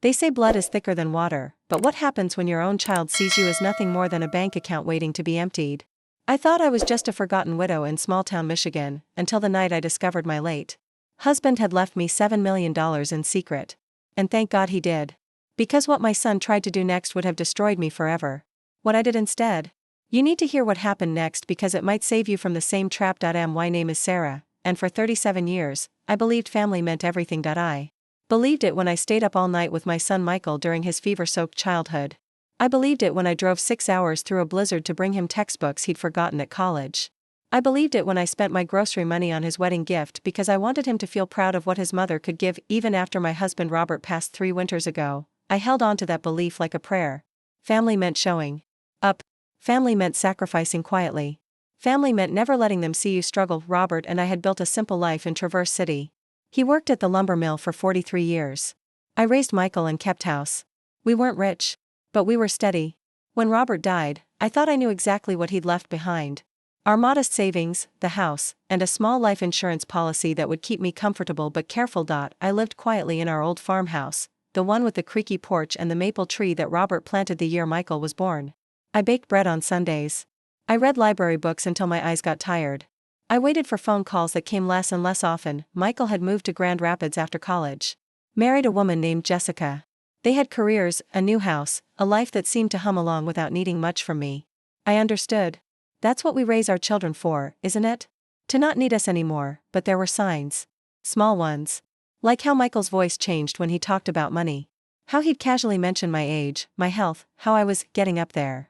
They say blood is thicker than water, but what happens when your own child sees you as nothing more than a bank account waiting to be emptied? I thought I was just a forgotten widow in small-town Michigan, until the night I discovered my late husband had left me $7 million in secret. And thank God he did. Because what my son tried to do next would have destroyed me forever. What I did instead? You need to hear what happened next because it might save you from the same trap. My name is Sarah, and for 37 years, I believed family meant everything. I believed it when I stayed up all night with my son Michael during his fever-soaked childhood. I believed it when I drove 6 hours through a blizzard to bring him textbooks he'd forgotten at college. I believed it when I spent my grocery money on his wedding gift because I wanted him to feel proud of what his mother could give. Even after my husband Robert passed 3 winters ago, I held on to that belief like a prayer. Family meant showing up. Family meant sacrificing quietly. Family meant never letting them see you struggle. Robert and I had built a simple life in Traverse City. He worked at the lumber mill for 43 years. I raised Michael and kept house. We weren't rich, but we were steady. When Robert died, I thought I knew exactly what he'd left behind. Our modest savings, the house, and a small life insurance policy that would keep me comfortable but careful. I lived quietly in our old farmhouse, the one with the creaky porch and the maple tree that Robert planted the year Michael was born. I baked bread on Sundays. I read library books until my eyes got tired. I waited for phone calls that came less and less often. Michael had moved to Grand Rapids after college. Married a woman named Jessica. They had careers, a new house, a life that seemed to hum along without needing much from me. I understood. That's what we raise our children for, isn't it? To not need us anymore, but there were signs. Small ones. Like how Michael's voice changed when he talked about money. How he'd casually mention my age, my health, how I was getting up there.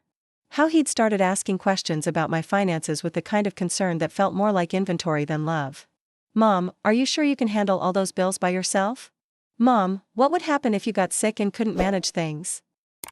How he'd started asking questions about my finances with the kind of concern that felt more like inventory than love. Mom, are you sure you can handle all those bills by yourself? Mom, what would happen if you got sick and couldn't manage things?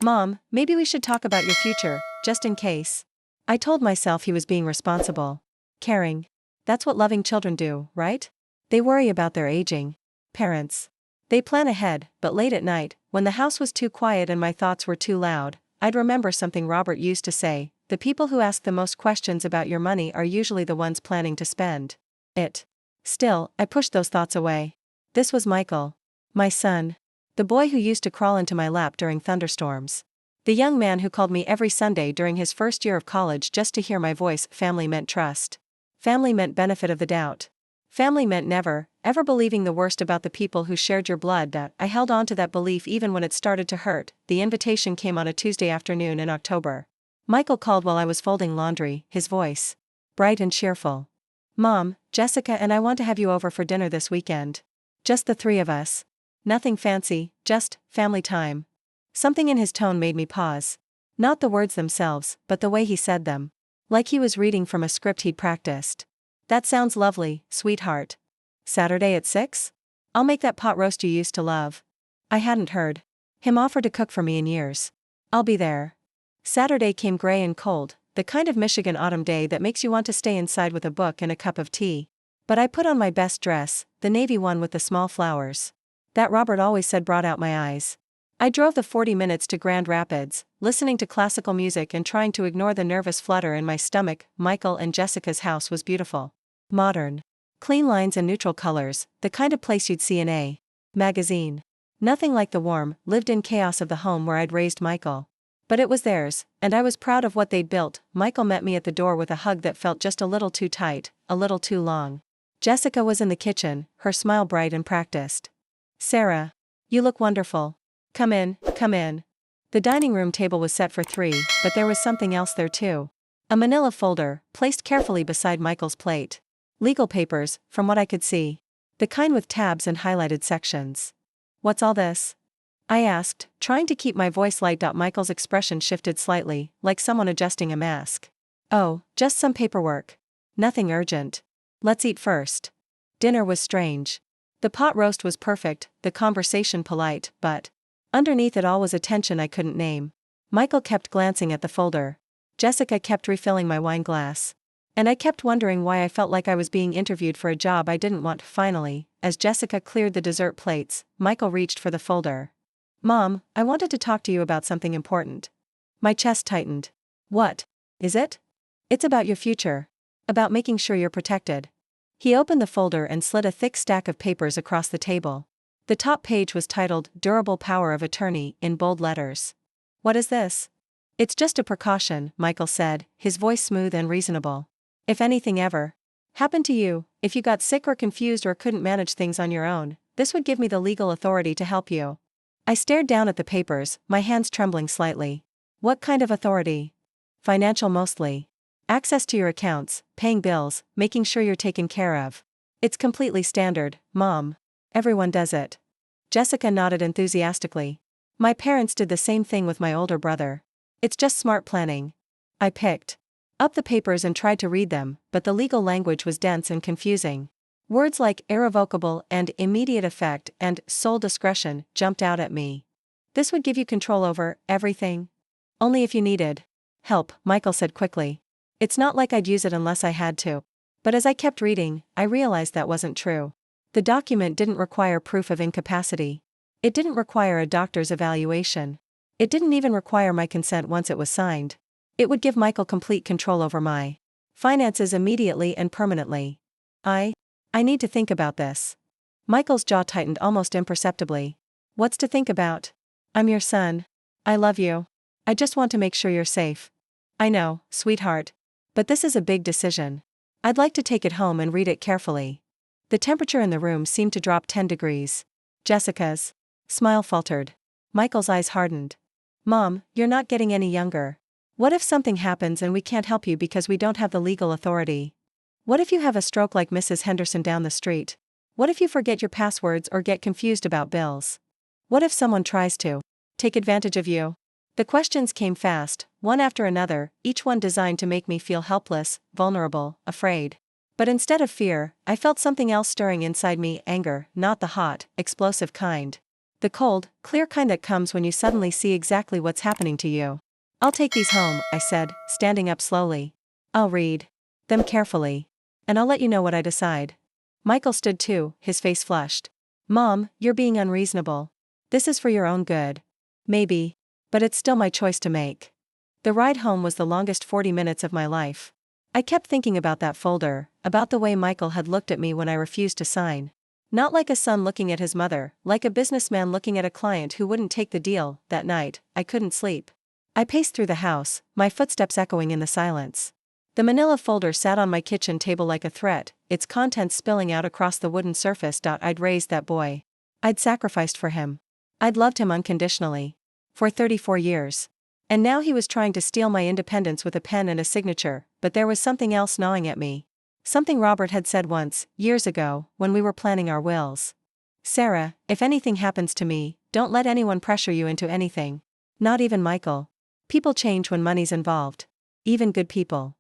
Mom, maybe we should talk about your future, just in case. I told myself he was being responsible. Caring. That's what loving children do, right? They worry about their aging parents. They plan ahead, but late at night, when the house was too quiet and my thoughts were too loud, I'd remember something Robert used to say: the people who ask the most questions about your money are usually the ones planning to spend it. Still, I pushed those thoughts away. This was Michael. My son. The boy who used to crawl into my lap during thunderstorms. The young man who called me every Sunday during his first year of college just to hear my voice. Family meant trust. Family meant benefit of the doubt. Family meant never, ever believing the worst about the people who shared your blood. I held on to that belief even when it started to hurt. The invitation came on a Tuesday afternoon in October. Michael called while I was folding laundry, his voice bright and cheerful. Mom, Jessica and I want to have you over for dinner this weekend. Just the 3 of us. Nothing fancy, just family time. Something in his tone made me pause. Not the words themselves, but the way he said them. Like he was reading from a script he'd practiced. That sounds lovely, sweetheart. Saturday at 6? I'll make that pot roast you used to love. I hadn't heard him offer to cook for me in years. I'll be there. Saturday came gray and cold, the kind of Michigan autumn day that makes you want to stay inside with a book and a cup of tea. But I put on my best dress, the navy one with the small flowers. That Robert always said brought out my eyes. I drove the 40 minutes to Grand Rapids, listening to classical music and trying to ignore the nervous flutter in my stomach. Michael and Jessica's house was beautiful. Modern. Clean lines and neutral colors, the kind of place you'd see in a magazine. Nothing like the warm, lived-in chaos of the home where I'd raised Michael. But it was theirs, and I was proud of what they'd built. Michael met me at the door with a hug that felt just a little too tight, a little too long. Jessica was in the kitchen, her smile bright and practiced. Sarah. You look wonderful. Come in, come in. The dining room table was set for 3, but there was something else there too. A manila folder, placed carefully beside Michael's plate. Legal papers, from what I could see. The kind with tabs and highlighted sections. What's all this? I asked, trying to keep my voice light. Michael's expression shifted slightly, like someone adjusting a mask. Oh, just some paperwork. Nothing urgent. Let's eat first. Dinner was strange. The pot roast was perfect, the conversation polite, but underneath it all was a tension I couldn't name. Michael kept glancing at the folder. Jessica kept refilling my wine glass. And I kept wondering why I felt like I was being interviewed for a job I didn't want. Finally, as Jessica cleared the dessert plates, Michael reached for the folder. Mom, I wanted to talk to you about something important. My chest tightened. What is it? It's about your future. About making sure you're protected. He opened the folder and slid a thick stack of papers across the table. The top page was titled Durable Power of Attorney in bold letters. What is this? It's just a precaution, Michael said, his voice smooth and reasonable. If anything ever happened to you, if you got sick or confused or couldn't manage things on your own, this would give me the legal authority to help you. I stared down at the papers, my hands trembling slightly. What kind of authority? Financial mostly. Access to your accounts, paying bills, making sure you're taken care of. It's completely standard, Mom. Everyone does it. Jessica nodded enthusiastically. My parents did the same thing with my older brother. It's just smart planning. I picked up the papers and tried to read them, but the legal language was dense and confusing. Words like irrevocable and immediate effect and sole discretion jumped out at me. This would give you control over everything? Only if you needed help, Michael said quickly. It's not like I'd use it unless I had to. But as I kept reading, I realized that wasn't true. The document didn't require proof of incapacity. It didn't require a doctor's evaluation. It didn't even require my consent once it was signed. It would give Michael complete control over my finances immediately and permanently. I need to think about this. Michael's jaw tightened almost imperceptibly. What's to think about? I'm your son. I love you. I just want to make sure you're safe. I know, sweetheart. But this is a big decision. I'd like to take it home and read it carefully. The temperature in the room seemed to drop 10 degrees. Jessica's smile faltered. Michael's eyes hardened. Mom, you're not getting any younger. What if something happens and we can't help you because we don't have the legal authority? What if you have a stroke like Mrs. Henderson down the street? What if you forget your passwords or get confused about bills? What if someone tries to take advantage of you? The questions came fast, one after another, each one designed to make me feel helpless, vulnerable, afraid. But instead of fear, I felt something else stirring inside me, anger, not the hot, explosive kind. The cold, clear kind that comes when you suddenly see exactly what's happening to you. I'll take these home, I said, standing up slowly. I'll read them carefully. And I'll let you know what I decide. Michael stood too, his face flushed. Mom, you're being unreasonable. This is for your own good. Maybe. But it's still my choice to make. The ride home was the longest 40 minutes of my life. I kept thinking about that folder, about the way Michael had looked at me when I refused to sign. Not like a son looking at his mother, like a businessman looking at a client who wouldn't take the deal. That night, I couldn't sleep. I paced through the house, my footsteps echoing in the silence. The manila folder sat on my kitchen table like a threat, its contents spilling out across the wooden surface. I'd raised that boy. I'd sacrificed for him. I'd loved him unconditionally. For 34 years. And now he was trying to steal my independence with a pen and a signature, but there was something else gnawing at me. Something Robert had said once, years ago, when we were planning our wills. Sarah, if anything happens to me, don't let anyone pressure you into anything. Not even Michael. People change when money's involved. Even good people.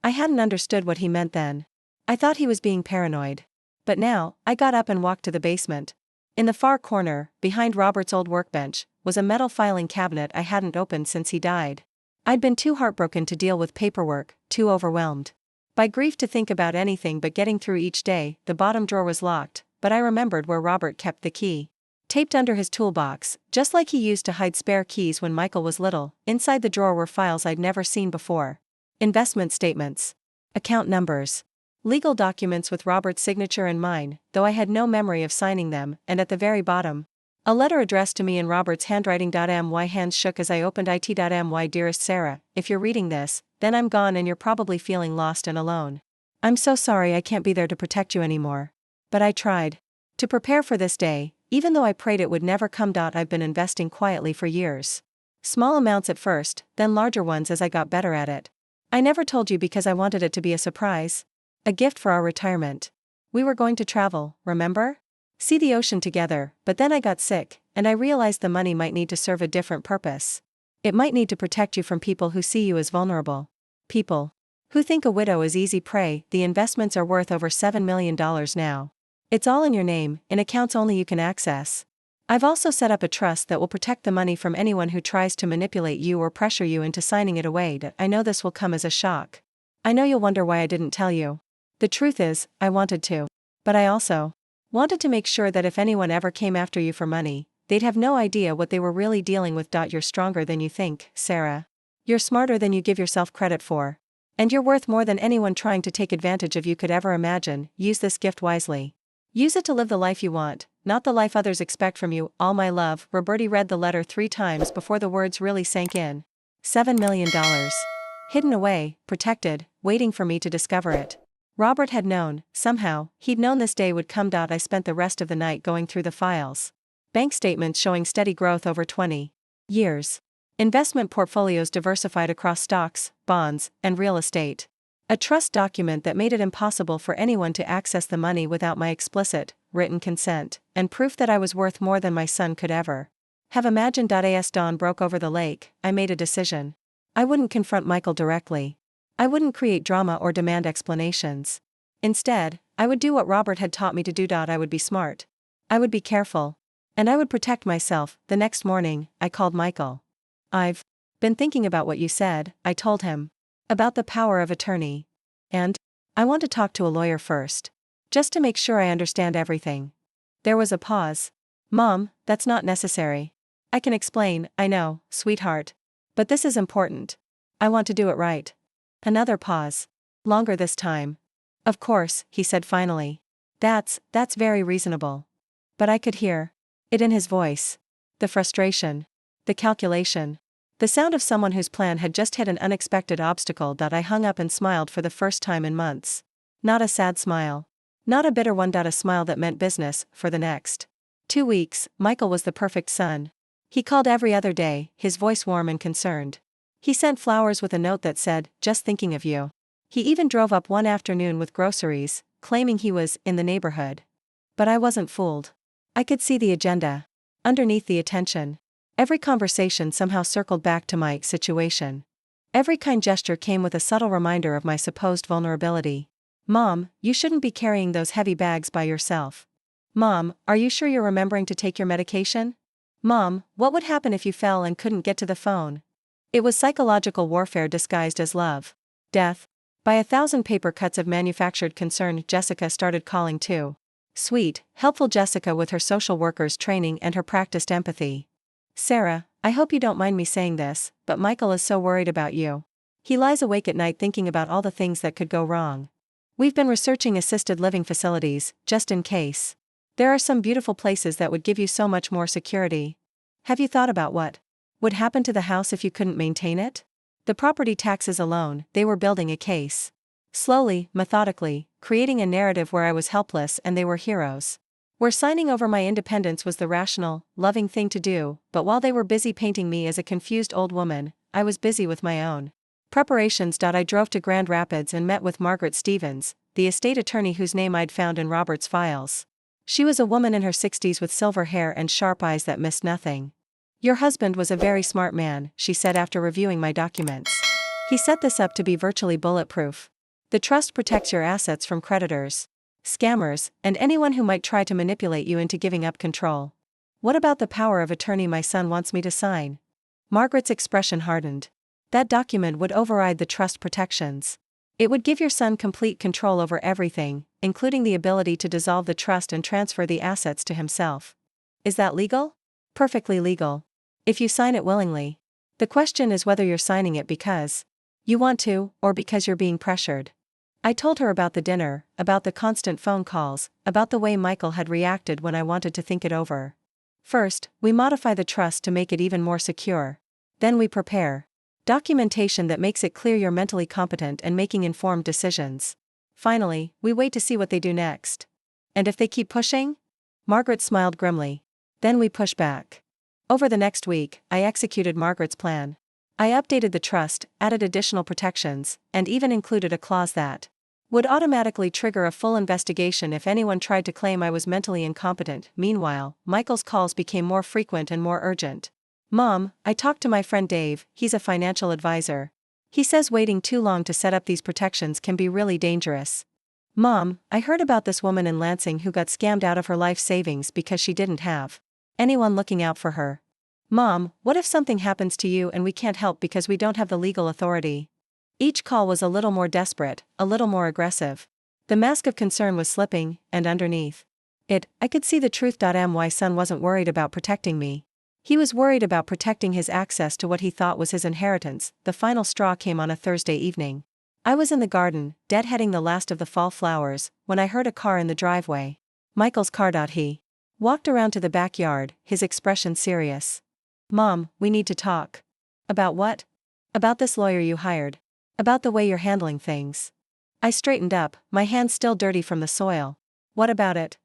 I hadn't understood what he meant then. I thought he was being paranoid. But now, I got up and walked to the basement. In the far corner, behind Robert's old workbench, was a metal filing cabinet I hadn't opened since he died. I'd been too heartbroken to deal with paperwork, too overwhelmed by grief to think about anything but getting through each day. The bottom drawer was locked, but I remembered where Robert kept the key. Taped under his toolbox, just like he used to hide spare keys when Michael was little, inside the drawer were files I'd never seen before. Investment statements. Account numbers. Legal documents with Robert's signature and mine, though I had no memory of signing them, and at the very bottom, a letter addressed to me in Robert's handwriting. My hands shook as I opened it. My dearest Sarah, if you're reading this, then I'm gone and you're probably feeling lost and alone. I'm so sorry I can't be there to protect you anymore. But I tried to prepare for this day, even though I prayed it would never come. I've been investing quietly for years. Small amounts at first, then larger ones as I got better at it. I never told you because I wanted it to be a surprise. A gift for our retirement. We were going to travel, remember? See the ocean together, but then I got sick, and I realized the money might need to serve a different purpose. It might need to protect you from people who see you as vulnerable. People who think a widow is easy prey. The investments are worth over $7 million now. It's all in your name, in accounts only you can access. I've also set up a trust that will protect the money from anyone who tries to manipulate you or pressure you into signing it away. I know this will come as a shock. I know you'll wonder why I didn't tell you. The truth is, I wanted to. But I also wanted to make sure that if anyone ever came after you for money, they'd have no idea what they were really dealing with. You're stronger than you think, Sarah. You're smarter than you give yourself credit for. And you're worth more than anyone trying to take advantage of you could ever imagine. Use this gift wisely. Use it to live the life you want, not the life others expect from you, all my love. Roberti read the letter 3 times before the words really sank in. $7 million. Hidden away, protected, waiting for me to discover it. Robert had known, somehow, he'd known this day would come. I spent the rest of the night going through the files. Bank statements showing steady growth over 20 years. Investment portfolios diversified across stocks, bonds, and real estate. A trust document that made it impossible for anyone to access the money without my explicit, written consent, and proof that I was worth more than my son could ever have imagined. As dawn broke over the lake, I made a decision. I wouldn't confront Michael directly. I wouldn't create drama or demand explanations. Instead, I would do what Robert had taught me to do. I would be smart. I would be careful. And I would protect myself. The next morning, I called Michael. I've been thinking about what you said, I told him. About the power of attorney. And I want to talk to a lawyer first. Just to make sure I understand everything. There was a pause. Mom, that's not necessary. I can explain, I know, sweetheart. But this is important. I want to do it right. Another pause. Longer this time. Of course, he said finally. That's very reasonable. But I could hear it in his voice. The frustration. The calculation. The sound of someone whose plan had just hit an unexpected obstacle. I hung up and smiled for the first time in months. Not a sad smile. Not a bitter one. A smile that meant business. For the next 2 weeks, Michael was the perfect son. He called every other day, his voice warm and concerned. He sent flowers with a note that said, "Just thinking of you." He even drove up one afternoon with groceries, claiming he was in the neighborhood. But I wasn't fooled. I could see the agenda. Underneath the attention. Every conversation somehow circled back to my situation. Every kind gesture came with a subtle reminder of my supposed vulnerability. Mom, you shouldn't be carrying those heavy bags by yourself. Mom, are you sure you're remembering to take your medication? Mom, what would happen if you fell and couldn't get to the phone? It was psychological warfare disguised as love. Death. By 1,000 paper cuts of manufactured concern. Jessica started calling too. Sweet, helpful Jessica with her social worker's training and her practiced empathy. Sarah, I hope you don't mind me saying this, but Michael is so worried about you. He lies awake at night thinking about all the things that could go wrong. We've been researching assisted living facilities, just in case. There are some beautiful places that would give you so much more security. Have you thought about what would happen to the house if you couldn't maintain it? The property taxes alone. They were building a case. Slowly, methodically, creating a narrative where I was helpless and they were heroes. Where signing over my independence was the rational, loving thing to do. But while they were busy painting me as a confused old woman, I was busy with my own preparations. I drove to Grand Rapids and met with Margaret Stevens, the estate attorney whose name I'd found in Robert's files. She was a woman in her 60s with silver hair and sharp eyes that missed nothing. Your husband was a very smart man, she said after reviewing my documents. He set this up to be virtually bulletproof. The trust protects your assets from creditors, scammers, and anyone who might try to manipulate you into giving up control. What about the power of attorney my son wants me to sign? Margaret's expression hardened. That document would override the trust protections. It would give your son complete control over everything, including the ability to dissolve the trust and transfer the assets to himself. Is that legal? Perfectly legal. If you sign it willingly. The question is whether you're signing it because you want to, or because you're being pressured. I told her about the dinner, about the constant phone calls, about the way Michael had reacted when I wanted to think it over. First, we modify the trust to make it even more secure. Then we prepare documentation that makes it clear you're mentally competent and making informed decisions. Finally, we wait to see what they do next. And if they keep pushing? Margaret smiled grimly. Then we push back. Over the next week, I executed Margaret's plan. I updated the trust, added additional protections, and even included a clause that would automatically trigger a full investigation if anyone tried to claim I was mentally incompetent. Meanwhile, Michael's calls became more frequent and more urgent. Mom, I talked to my friend Dave, he's a financial advisor. He says waiting too long to set up these protections can be really dangerous. Mom, I heard about this woman in Lansing who got scammed out of her life savings because she didn't have anyone looking out for her. Mom, what if something happens to you and we can't help because we don't have the legal authority? Each call was a little more desperate, a little more aggressive. The mask of concern was slipping, and underneath it, I could see the truth. My son wasn't worried about protecting me. He was worried about protecting his access to what he thought was his inheritance. The final straw came on a Thursday evening. I was in the garden, deadheading the last of the fall flowers, when I heard a car in the driveway. Michael's car. He Walked around to the backyard, his expression serious. Mom, we need to talk. About what? About this lawyer you hired. About the way you're handling things. I straightened up, my hands still dirty from the soil. What about it?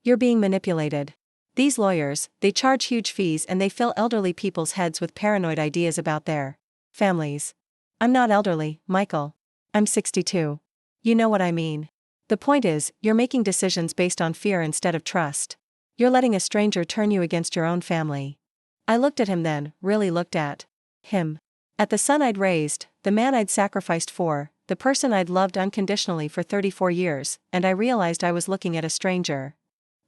You're being manipulated. These lawyers, they charge huge fees and they fill elderly people's heads with paranoid ideas about their families. I'm not elderly, Michael. I'm 62. You know what I mean. The point is, you're making decisions based on fear instead of trust. You're letting a stranger turn you against your own family. I looked at him then, really looked at him. At the son I'd raised, the man I'd sacrificed for, the person I'd loved unconditionally for 34 years, and I realized I was looking at a stranger.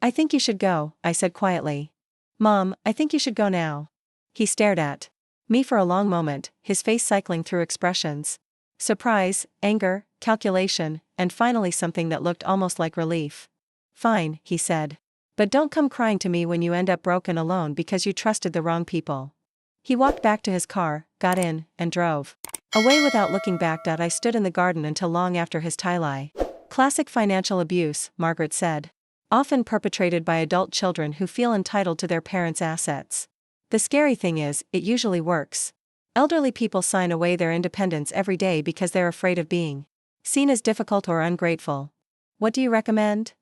I think you should go, I said quietly. Mom, I think you should go now. He stared at me for a long moment, his face cycling through expressions. Surprise, anger, calculation, and finally something that looked almost like relief. Fine, he said. But don't come crying to me when you end up broken alone because you trusted the wrong people. He walked back to his car, got in, and drove away without looking back. I stood in the garden until long after his tie-lie. Classic financial abuse, Margaret said. Often perpetrated by adult children who feel entitled to their parents' assets. The scary thing is, it usually works. Elderly people sign away their independence every day because they're afraid of being seen as difficult or ungrateful. What do you recommend?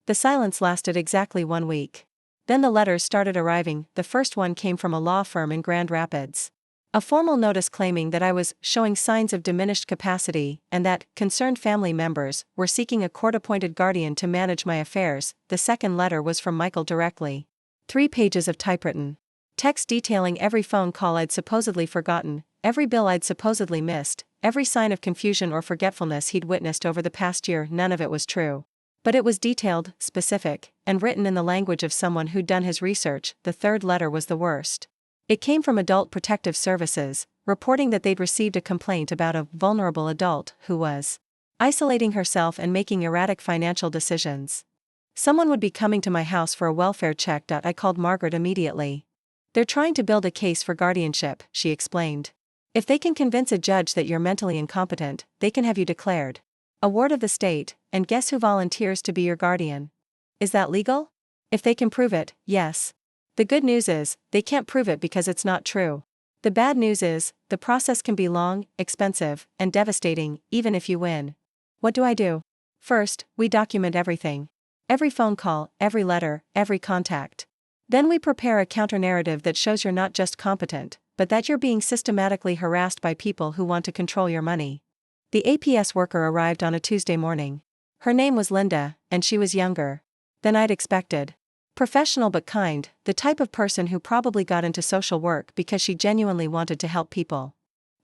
The silence lasted exactly 1 week. Then the letters started arriving. The first one came from a law firm in Grand Rapids. A formal notice claiming that I was showing signs of diminished capacity and that concerned family members were seeking a court-appointed guardian to manage my affairs. The second letter was from Michael directly. 3 pages of typewritten text detailing every phone call I'd supposedly forgotten, every bill I'd supposedly missed, every sign of confusion or forgetfulness he'd witnessed over the past year. None of it was true. But it was detailed, specific, and written in the language of someone who'd done his research. The third letter was the worst. It came from Adult Protective Services, reporting that they'd received a complaint about a vulnerable adult who was isolating herself and making erratic financial decisions. Someone would be coming to my house for a welfare check. I called Margaret immediately. They're trying to build a case for guardianship, she explained. If they can convince a judge that you're mentally incompetent, they can have you declared a ward of the state, and guess who volunteers to be your guardian? Is that legal? If they can prove it, yes. The good news is, they can't prove it because it's not true. The bad news is, the process can be long, expensive, and devastating, even if you win. What do I do? First, we document everything. Every phone call, every letter, every contact. Then we prepare a counter-narrative that shows you're not just competent, but that you're being systematically harassed by people who want to control your money. The APS worker arrived on a Tuesday morning. Her name was Linda, and she was younger than I'd expected. Professional but kind, the type of person who probably got into social work because she genuinely wanted to help people.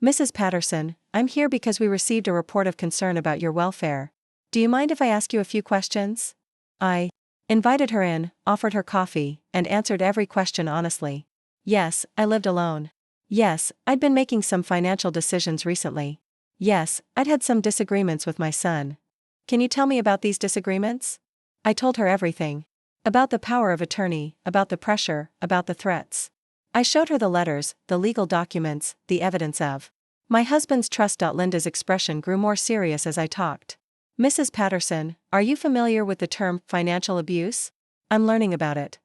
Mrs. Patterson, I'm here because we received a report of concern about your welfare. Do you mind if I ask you a few questions? I invited her in, offered her coffee, and answered every question honestly. Yes, I lived alone. Yes, I'd been making some financial decisions recently. Yes, I'd had some disagreements with my son. Can you tell me about these disagreements? I told her everything. About the power of attorney, about the pressure, about the threats. I showed her the letters, the legal documents, the evidence of my husband's trust. Linda's expression grew more serious as I talked. Mrs. Patterson, are you familiar with the term financial abuse? I'm learning about it.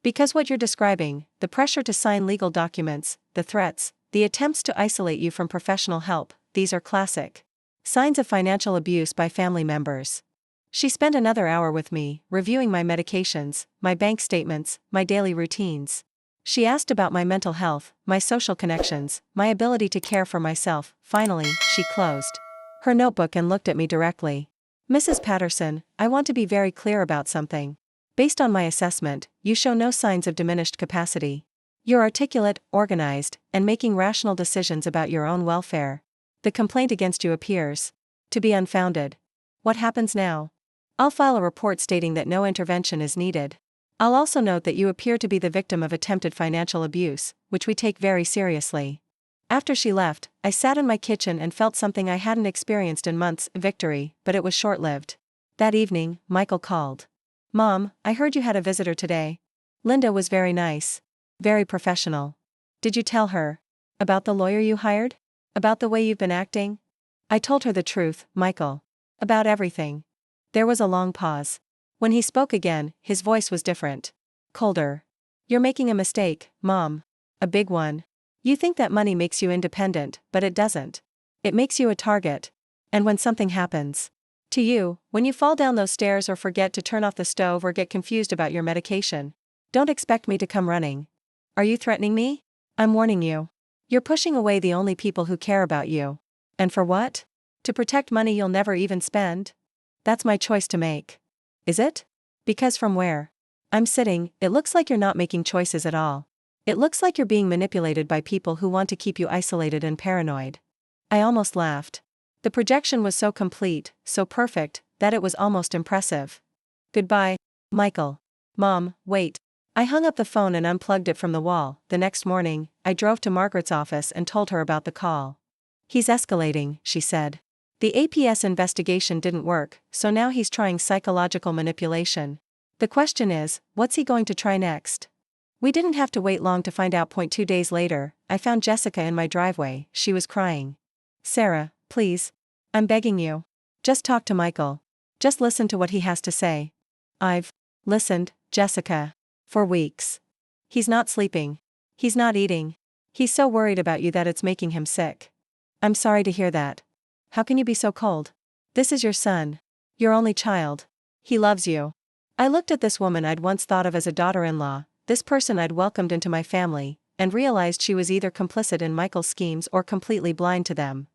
Because what you're describing, the pressure to sign legal documents, the threats, the attempts to isolate you from professional help, these are classic signs of financial abuse by family members. She spent another hour with me, reviewing my medications, my bank statements, my daily routines. She asked about my mental health, my social connections, my ability to care for myself. Finally, she closed her notebook and looked at me directly. Mrs. Patterson, I want to be very clear about something. Based on my assessment, you show no signs of diminished capacity. You're articulate, organized, and making rational decisions about your own welfare. The complaint against you appears to be unfounded. What happens now? I'll file a report stating that no intervention is needed. I'll also note that you appear to be the victim of attempted financial abuse, which we take very seriously. After she left, I sat in my kitchen and felt something I hadn't experienced in months, victory, but it was short-lived. That evening, Michael called. Mom, I heard you had a visitor today. Linda was very nice. Very professional. Did you tell her about the lawyer you hired? About the way you've been acting? I told her the truth, Michael. About everything. There was a long pause. When he spoke again, his voice was different. colder. You're making a mistake, Mom. A big one. You think that money makes you independent, but it doesn't. It makes you a target. And when something happens to you, when you fall down those stairs or forget to turn off the stove or get confused about your medication, don't expect me to come running. Are you threatening me? I'm warning you. You're pushing away the only people who care about you. And for what? To protect money you'll never even spend? That's my choice to make. Is it? Because from where I'm sitting, it looks like you're not making choices at all. It looks like you're being manipulated by people who want to keep you isolated and paranoid. I almost laughed. The projection was so complete, so perfect, that it was almost impressive. Goodbye, Michael. Mom, wait. I hung up the phone and unplugged it from the wall. The next morning, I drove to Margaret's office and told her about the call. He's escalating, she said. The APS investigation didn't work, so now he's trying psychological manipulation. The question is, what's he going to try next? We didn't have to wait long to find out. 2 days later, I found Jessica in my driveway. She was crying. Sarah, please. I'm begging you. Just talk to Michael. Just listen to what he has to say. I've listened, Jessica. For weeks. He's not sleeping. He's not eating. He's so worried about you that it's making him sick. I'm sorry to hear that. How can you be so cold? This is your son. Your only child. He loves you. I looked at this woman I'd once thought of as a daughter-in-law, this person I'd welcomed into my family, and realized she was either complicit in Michael's schemes or completely blind to them.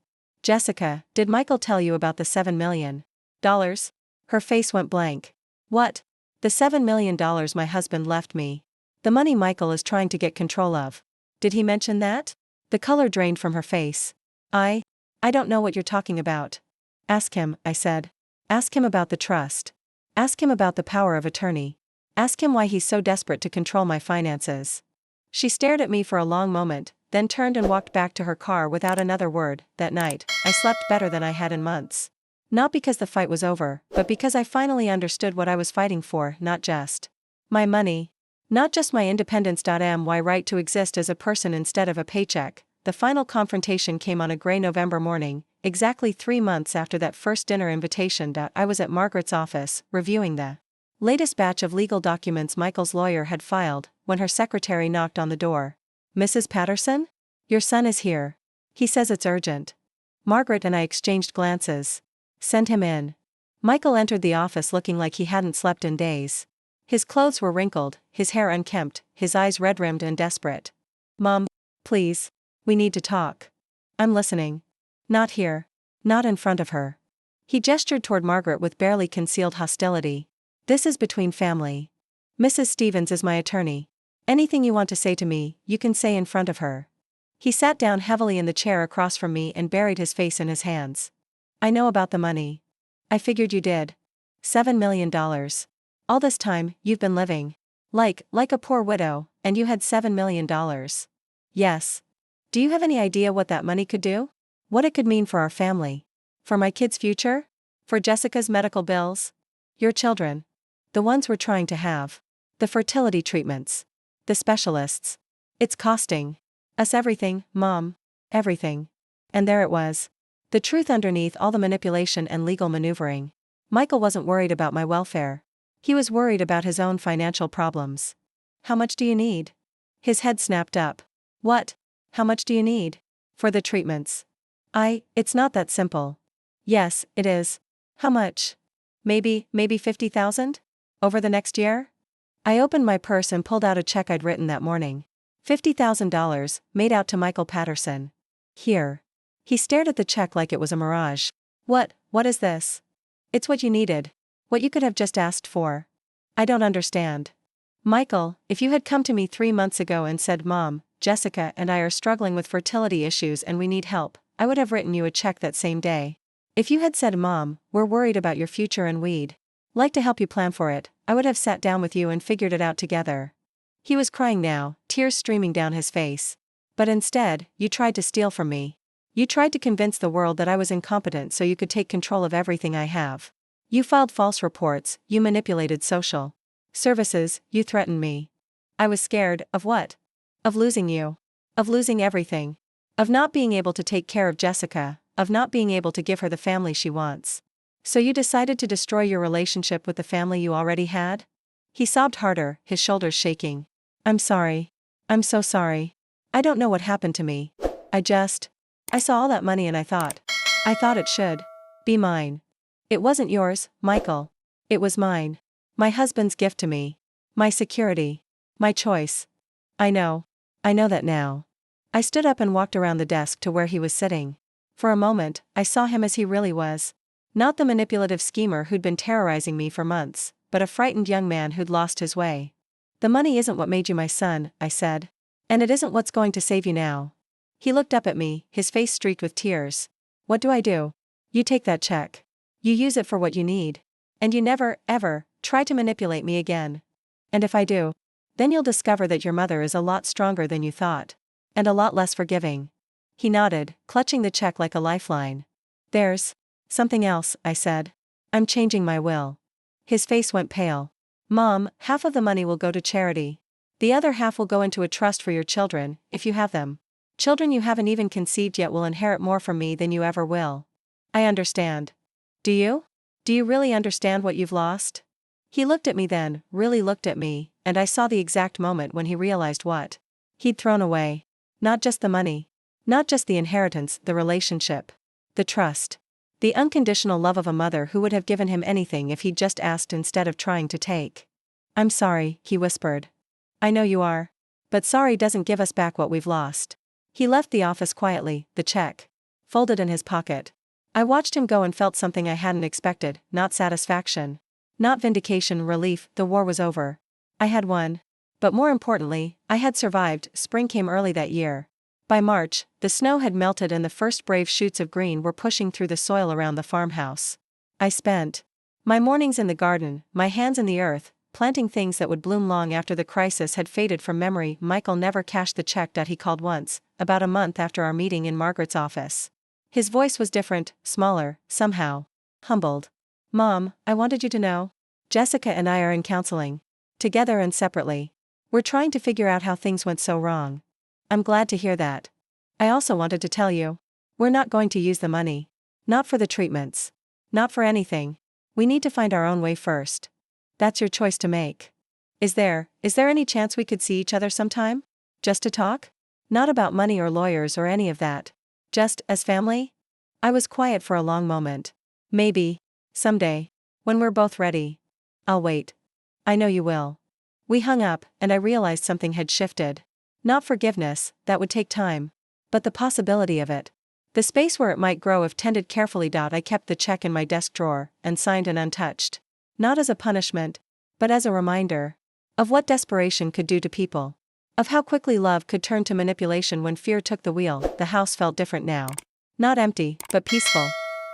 Jessica, did Michael tell you about the $7 million? Her face went blank. What? The $7 million my husband left me. The money Michael is trying to get control of. Did he mention that? The color drained from her face. I don't know what you're talking about. Ask him, I said. Ask him about the trust. Ask him about the power of attorney. Ask him why he's so desperate to control my finances. She stared at me for a long moment, then turned and walked back to her car without another word. That night, I slept better than I had in months. Not because the fight was over, but because I finally understood what I was fighting for, not just my money. Not just my independence. My right to exist as a person instead of a paycheck. The final confrontation came on a gray November morning, exactly 3 months after that first dinner invitation. I was at Margaret's office, reviewing the latest batch of legal documents Michael's lawyer had filed, when her secretary knocked on the door. Mrs. Patterson? Your son is here. He says it's urgent. Margaret and I exchanged glances. Send him in. Michael entered the office looking like he hadn't slept in days. His clothes were wrinkled, his hair unkempt, his eyes red-rimmed and desperate. Mom, please. We need to talk. I'm listening. Not here. Not in front of her. He gestured toward Margaret with barely concealed hostility. This is between family. Mrs. Stevens is my attorney. Anything you want to say to me, you can say in front of her. He sat down heavily in the chair across from me and buried his face in his hands. I know about the money. I figured you did. $7 million. All this time, you've been living like a poor widow, and you had $7 million. Yes. Do you have any idea what that money could do? What it could mean for our family? For my kids' future? For Jessica's medical bills? Your children. The ones we're trying to have. The fertility treatments. The specialists. It's costing us everything, Mom. Everything. And there it was. The truth underneath all the manipulation and legal maneuvering. Michael wasn't worried about my welfare. He was worried about his own financial problems. How much do you need? His head snapped up. What? How much do you need? For the treatments. It's not that simple. Yes, it is. How much? Maybe 50,000? Over the next year? I opened my purse and pulled out a check I'd written that morning. $50,000, made out to Michael Patterson. Here. He stared at the check like it was a mirage. What is this? It's what you needed. What you could have just asked for. I don't understand. Michael, if you had come to me 3 months ago and said, Mom, Jessica and I are struggling with fertility issues and we need help, I would have written you a check that same day. If you had said, Mom, we're worried about your future and we'd like to help you plan for it, I would have sat down with you and figured it out together. He was crying now, tears streaming down his face. But instead, you tried to steal from me. You tried to convince the world that I was incompetent so you could take control of everything I have. You filed false reports, you manipulated social services, you threatened me. I was scared, of what? Of losing you. Of losing everything. Of not being able to take care of Jessica, of not being able to give her the family she wants. So you decided to destroy your relationship with the family you already had? He sobbed harder, his shoulders shaking. I'm sorry. I'm so sorry. I don't know what happened to me. I saw all that money and I thought it should be mine. It wasn't yours, Michael. It was mine. My husband's gift to me. My security. My choice. I know that now. I stood up and walked around the desk to where he was sitting. For a moment, I saw him as he really was. Not the manipulative schemer who'd been terrorizing me for months, but a frightened young man who'd lost his way. The money isn't what made you my son, I said. And it isn't what's going to save you now. He looked up at me, his face streaked with tears. What do I do? You take that check. You use it for what you need. And you never, ever, try to manipulate me again. And if I do, then you'll discover that your mother is a lot stronger than you thought. And a lot less forgiving. He nodded, clutching the check like a lifeline. There's something else, I said. I'm changing my will. His face went pale. Mom, half of the money will go to charity. The other half will go into a trust for your children, if you have them. Children you haven't even conceived yet will inherit more from me than you ever will. I understand. Do you? Do you really understand what you've lost? He looked at me then, really looked at me, and I saw the exact moment when he realized what he'd thrown away. Not just the money. Not just the inheritance, the relationship. The trust. The unconditional love of a mother who would have given him anything if he'd just asked instead of trying to take. I'm sorry, he whispered. I know you are. But sorry doesn't give us back what we've lost. He left the office quietly, the check folded in his pocket. I watched him go and felt something I hadn't expected, not satisfaction. Not vindication, relief, the war was over. I had won. But more importantly, I had survived. Spring came early that year. By March, the snow had melted and the first brave shoots of green were pushing through the soil around the farmhouse. I spent my mornings in the garden, my hands in the earth, planting things that would bloom long after the crisis had faded from memory. Michael never cashed the check. He called once, about a month after our meeting in Margaret's office. His voice was different, smaller, somehow humbled. Mom, I wanted you to know. Jessica and I are in counseling. Together and separately. We're trying to figure out how things went so wrong. I'm glad to hear that. I also wanted to tell you. We're not going to use the money. Not for the treatments. Not for anything. We need to find our own way first. That's your choice to make. Is there any chance we could see each other sometime? Just to talk? Not about money or lawyers or any of that. Just as family? I was quiet for a long moment. Maybe. Someday. When we're both ready. I'll wait. I know you will. We hung up, and I realized something had shifted. Not forgiveness, that would take time. But the possibility of it. The space where it might grow if tended carefully. I kept the check in my desk drawer, and signed and untouched. Not as a punishment, but as a reminder. Of what desperation could do to people. Of how quickly love could turn to manipulation when fear took the wheel. The house felt different now. Not empty, but peaceful.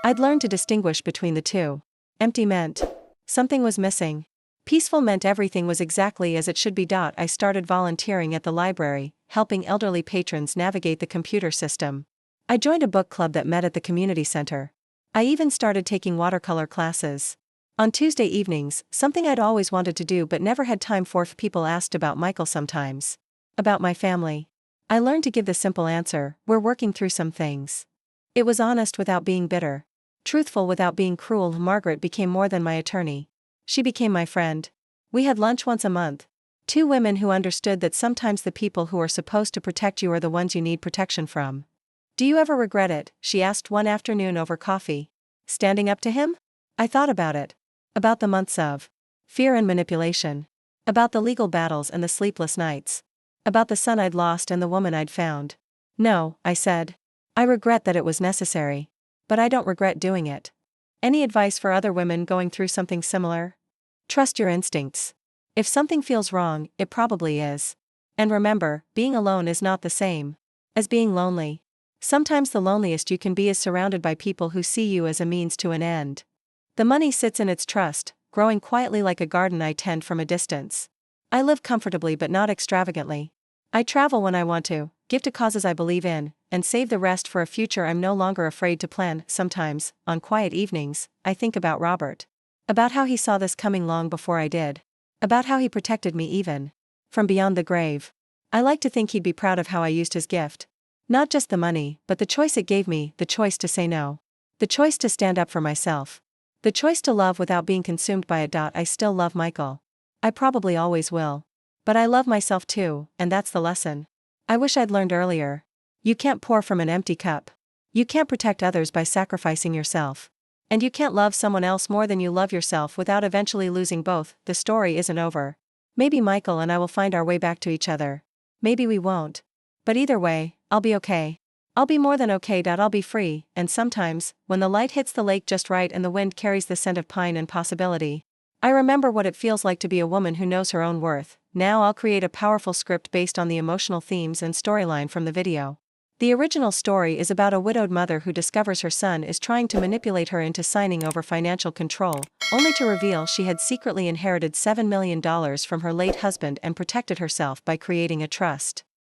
I'd learned to distinguish between the two. Empty meant something was missing. Peaceful meant everything was exactly as it should be. I started volunteering at the library, helping elderly patrons navigate the computer system. I joined a book club that met at the community center. I even started taking watercolor classes. On Tuesday evenings, something I'd always wanted to do but never had time for. People asked about Michael sometimes. About my family. I learned to give the simple answer, we're working through some things. It was honest without being bitter. Truthful without being cruel. Margaret became more than my attorney. She became my friend. We had lunch once a month. Two women who understood that sometimes the people who are supposed to protect you are the ones you need protection from. Do you ever regret it? She asked one afternoon over coffee. Standing up to him? I thought about it. About the months of fear and manipulation. About the legal battles and the sleepless nights. About the son I'd lost and the woman I'd found. No, I said. I regret that it was necessary. But I don't regret doing it. Any advice for other women going through something similar? Trust your instincts. If something feels wrong, it probably is. And remember, being alone is not the same as being lonely. Sometimes the loneliest you can be is surrounded by people who see you as a means to an end. The money sits in its trust, growing quietly like a garden I tend from a distance. I live comfortably but not extravagantly. I travel when I want to, give to causes I believe in, and save the rest for a future I'm no longer afraid to plan. Sometimes, on quiet evenings, I think about Robert. About how he saw this coming long before I did. About how he protected me even from beyond the grave. I like to think he'd be proud of how I used his gift. Not just the money, but the choice it gave me, the choice to say no. The choice to stand up for myself. The choice to love without being consumed by it. I still love Michael. I probably always will. But I love myself too, and that's the lesson. I wish I'd learned earlier. You can't pour from an empty cup. You can't protect others by sacrificing yourself. And you can't love someone else more than you love yourself without eventually losing both. The story isn't over. Maybe Michael and I will find our way back to each other. Maybe we won't. But either way, I'll be okay. I'll be more than okay. I'll be free, and sometimes, when the light hits the lake just right and the wind carries the scent of pine and possibility, I remember what it feels like to be a woman who knows her own worth. Now I'll create a powerful script based on the emotional themes and storyline from the video. The original story is about a widowed mother who discovers her son is trying to manipulate her into signing over financial control, only to reveal she had secretly inherited $7 million from her late husband and protected herself by creating a trust.